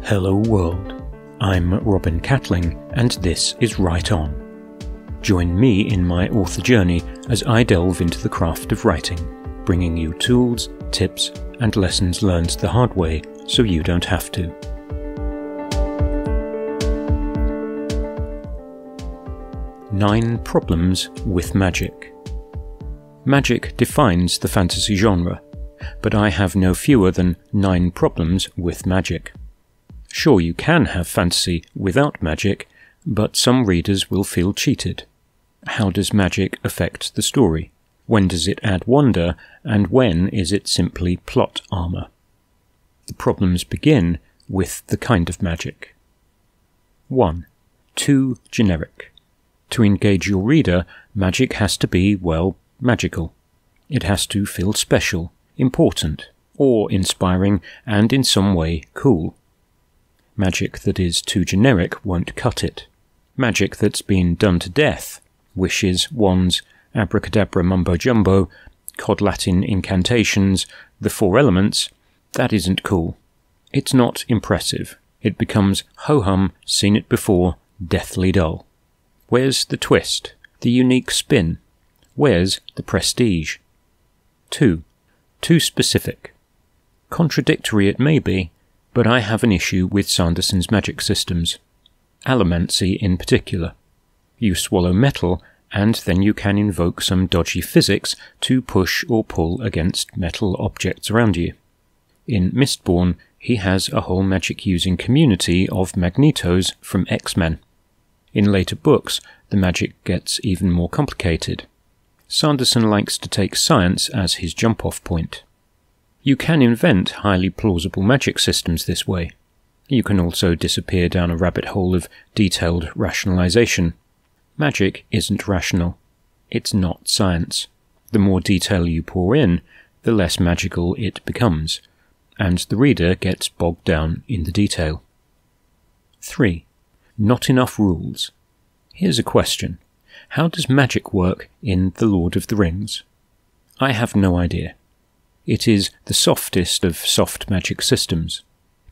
Hello world, I'm Robin Catling and this is Write On. Join me in my author journey as I delve into the craft of writing, bringing you tools, tips and lessons learned the hard way so you don't have to. Nine Problems with Magic. Magic defines the fantasy genre, but I have no fewer than 9 problems with magic. Sure, you can have fantasy without magic, but some readers will feel cheated. How does magic affect the story? When does it add wonder, and when is it simply plot armour? The problems begin with the kind of magic. 1. Too generic. To engage your reader, magic has to be, well, magical. It has to feel special, important, awe-inspiring, and in some way cool. Magic that is too generic won't cut it. Magic that's been done to death, wishes, wands, abracadabra mumbo-jumbo, cod Latin incantations, the 4 elements, that isn't cool. It's not impressive. It becomes ho-hum, seen it before, deathly dull. Where's the twist, the unique spin? Where's the prestige? 2. Too specific. Contradictory it may be, but I have an issue with Sanderson's magic systems. Allomancy in particular. You swallow metal, and then you can invoke some dodgy physics to push or pull against metal objects around you. In Mistborn, he has a whole magic-using community of Magnetos from X-Men. In later books, the magic gets even more complicated. Sanderson likes to take science as his jump-off point. You can invent highly plausible magic systems this way. You can also disappear down a rabbit hole of detailed rationalization. Magic isn't rational. It's not science. The more detail you pour in, the less magical it becomes, and the reader gets bogged down in the detail. 3. Not enough rules. Here's a question. How does magic work in The Lord of the Rings? I have no idea. It is the softest of soft magic systems.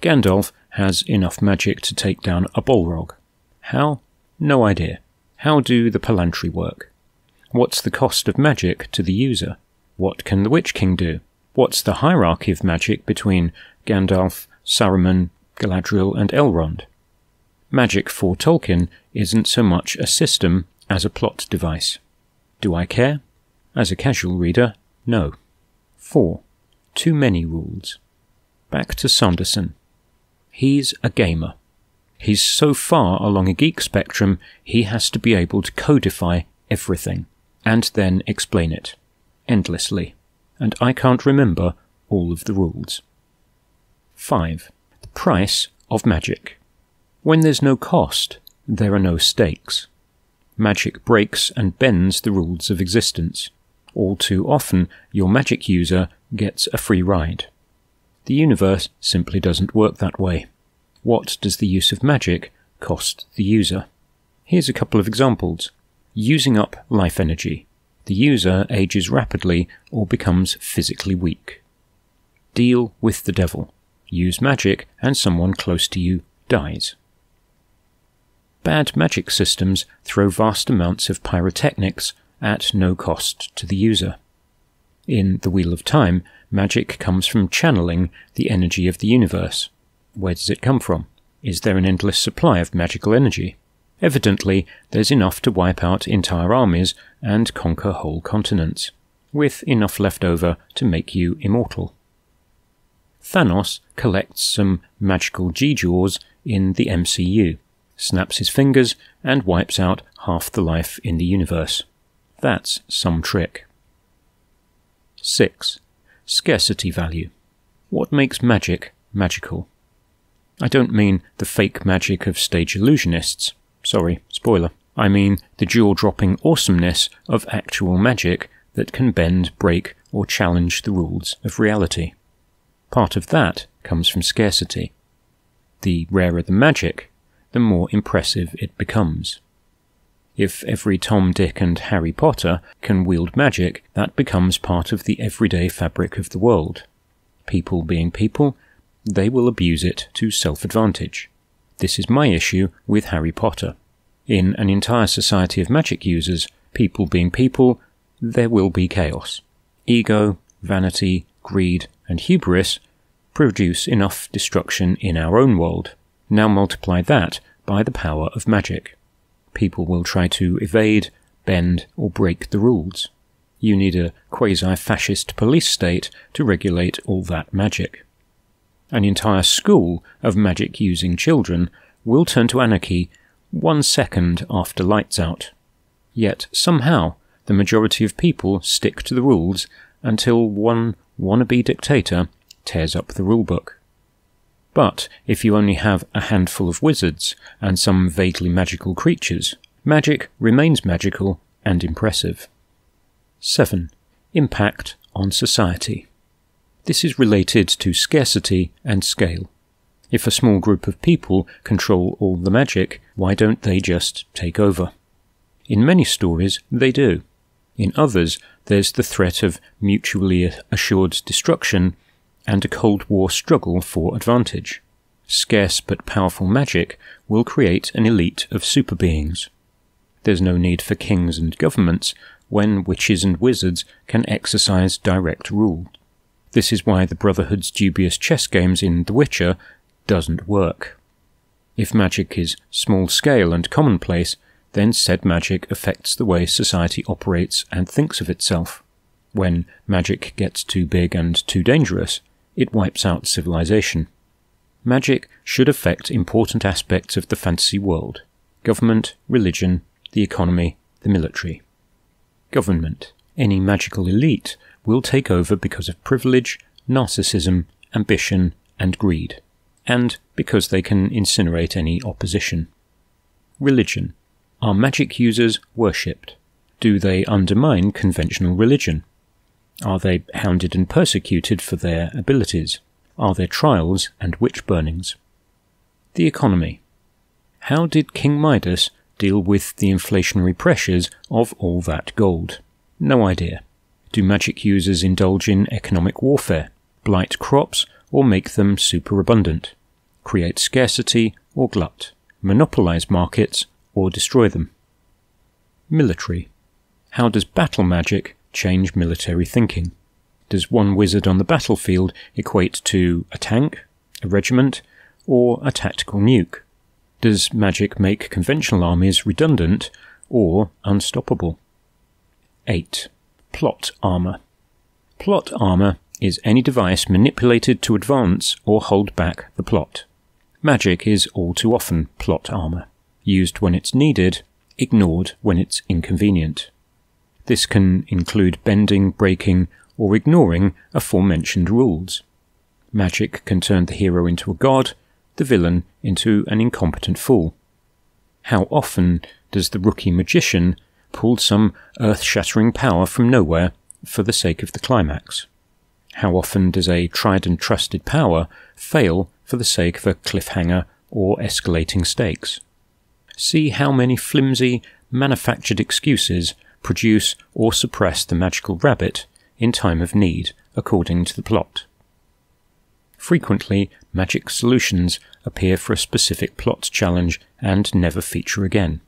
Gandalf has enough magic to take down a Balrog. How? No idea. How do the Palantri work? What's the cost of magic to the user? What can the Witch King do? What's the hierarchy of magic between Gandalf, Saruman, Galadriel and Elrond? Magic for Tolkien isn't so much a system as a plot device. Do I care? As a casual reader, no. 4. Too many rules. Back to Sanderson. He's a gamer. He's so far along a geek spectrum, he has to be able to codify everything, and then explain it, endlessly, and I can't remember all of the rules. 5. The price of magic. When there's no cost, there are no stakes. Magic breaks and bends the rules of existence. All too often, your magic user gets a free ride. The universe simply doesn't work that way. What does the use of magic cost the user? Here's a couple of examples. Using up life energy. The user ages rapidly or becomes physically weak. Deal with the devil. Use magic and someone close to you dies. Bad magic systems throw vast amounts of pyrotechnics at no cost to the user. In The Wheel of Time, magic comes from channeling the energy of the universe. Where does it come from? Is there an endless supply of magical energy? Evidently, there's enough to wipe out entire armies and conquer whole continents, with enough left over to make you immortal. Thanos collects some magical G-Jaws in the MCU, snaps his fingers and wipes out half the life in the universe. That's some trick. 6. Scarcity value. What makes magic magical? I don't mean the fake magic of stage illusionists. Sorry, spoiler. I mean the jaw-dropping awesomeness of actual magic that can bend, break, or challenge the rules of reality. Part of that comes from scarcity. The rarer the magic, the more impressive it becomes. If every Tom, Dick and Harry Potter can wield magic, that becomes part of the everyday fabric of the world. People being people, they will abuse it to self-advantage. This is my issue with Harry Potter. In an entire society of magic users, people being people, there will be chaos. Ego, vanity, greed, and hubris produce enough destruction in our own world. Now multiply that by the power of magic. People will try to evade, bend, or break the rules. You need a quasi-fascist police state to regulate all that magic. An entire school of magic-using children will turn to anarchy 1 second after lights out. Yet, somehow, the majority of people stick to the rules until one wannabe dictator tears up the rulebook. But if you only have a handful of wizards and some vaguely magical creatures, magic remains magical and impressive. 7. Impact on society. This is related to scarcity and scale. If a small group of people control all the magic, why don't they just take over? In many stories, they do. In others, there's the threat of mutually assured destruction and a Cold War struggle for advantage. Scarce but powerful magic will create an elite of super beings. There's no need for kings and governments when witches and wizards can exercise direct rule. This is why the Brotherhood's dubious chess games in The Witcher doesn't work. If magic is small-scale and commonplace, then said magic affects the way society operates and thinks of itself. When magic gets too big and too dangerous, it wipes out civilization. Magic should affect important aspects of the fantasy world: government, religion, the economy, the military. Government. Any magical elite will take over because of privilege, narcissism, ambition, and greed, and because they can incinerate any opposition. Religion. Are magic users worshipped? Do they undermine conventional religion? Are they hounded and persecuted for their abilities? Are there trials and witch burnings? The economy. How did King Midas deal with the inflationary pressures of all that gold? No idea. Do magic users indulge in economic warfare, blight crops or make them superabundant, create scarcity or glut, monopolize markets or destroy them? Military. How does battle magic change military thinking? Does one wizard on the battlefield equate to a tank, a regiment, or a tactical nuke? Does magic make conventional armies redundant or unstoppable? 8. Plot armour. Plot armour is any device manipulated to advance or hold back the plot. Magic is all too often plot armour, used when it's needed, ignored when it's inconvenient. This can include bending, breaking, or ignoring aforementioned rules. Magic can turn the hero into a god, the villain into an incompetent fool. How often does the rookie magician pull some earth-shattering power from nowhere for the sake of the climax? How often does a tried and trusted power fail for the sake of a cliffhanger or escalating stakes? See how many flimsy, manufactured excuses produce or suppress the magical rabbit in time of need, according to the plot. Frequently, magic solutions appear for a specific plot challenge and never feature again.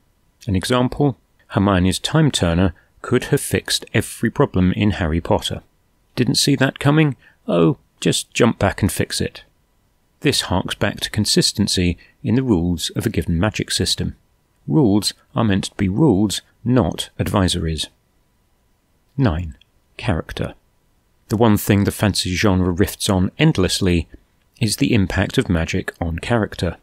An example: Hermione's time turner could have fixed every problem in Harry Potter. Didn't see that coming? Oh, just jump back and fix it. This harks back to consistency in the rules of a given magic system. Rules are meant to be rules, not advisories. 9. Character. The one thing the fantasy genre riffs on endlessly is the impact of magic on character.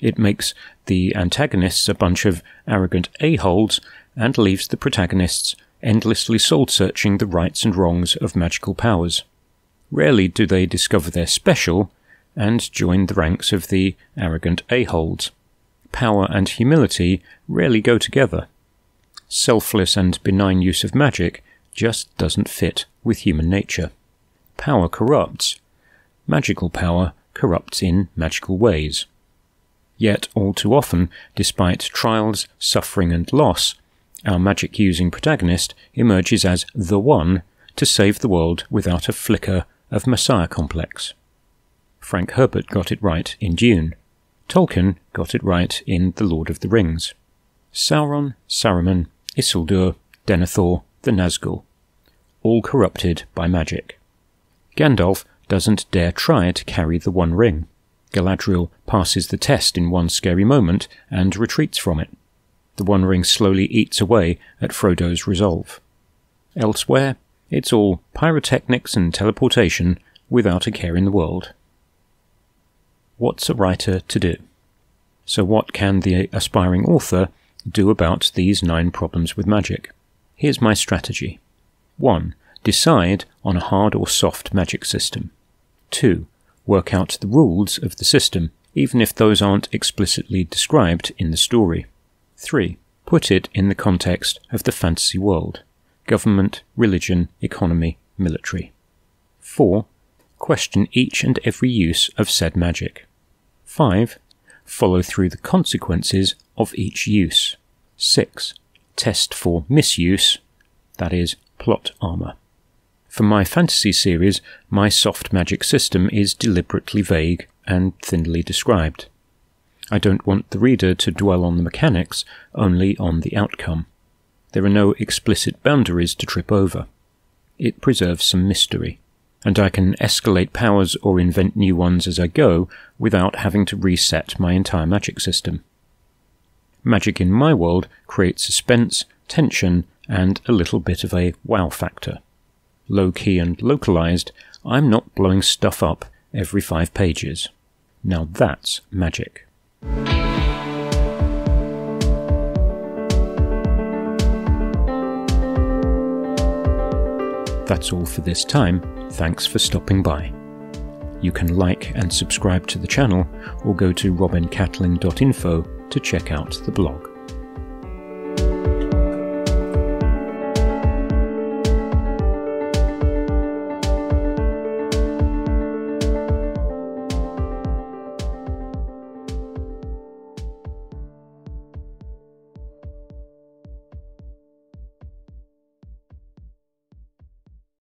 It makes the antagonists a bunch of arrogant a-holes and leaves the protagonists endlessly soul-searching the rights and wrongs of magical powers. Rarely do they discover their special and join the ranks of the arrogant a-holes. Power and humility rarely go together. Selfless and benign use of magic just doesn't fit with human nature. Power corrupts. Magical power corrupts in magical ways. Yet, all too often, despite trials, suffering and loss, our magic-using protagonist emerges as the one to save the world without a flicker of messiah complex. Frank Herbert got it right in Dune. Tolkien got it right in The Lord of the Rings. Sauron, Saruman, Isildur, Denethor, the Nazgul. All corrupted by magic. Gandalf doesn't dare try to carry the One Ring. Galadriel passes the test in one scary moment and retreats from it. The One Ring slowly eats away at Frodo's resolve. Elsewhere, it's all pyrotechnics and teleportation without a care in the world. What's a writer to do? So what can the aspiring author do about these 9 problems with magic? Here's my strategy. 1. Decide on a hard or soft magic system. 2. Work out the rules of the system, even if those aren't explicitly described in the story. 3. Put it in the context of the fantasy world. Government, religion, economy, military. 4. Question each and every use of said magic. 5. Follow through the consequences of each use. 6. Test for misuse, that is, plot armour. For my fantasy series, my soft magic system is deliberately vague and thinly described. I don't want the reader to dwell on the mechanics, only on the outcome. There are no explicit boundaries to trip over. It preserves some mystery, and I can escalate powers or invent new ones as I go without having to reset my entire magic system. Magic in my world creates suspense, tension, and a little bit of a wow factor. Low-key and localized, I'm not blowing stuff up every 5 pages. Now that's magic. That's all for this time. Thanks for stopping by. You can like and subscribe to the channel or go to robincatling.info to check out the blog.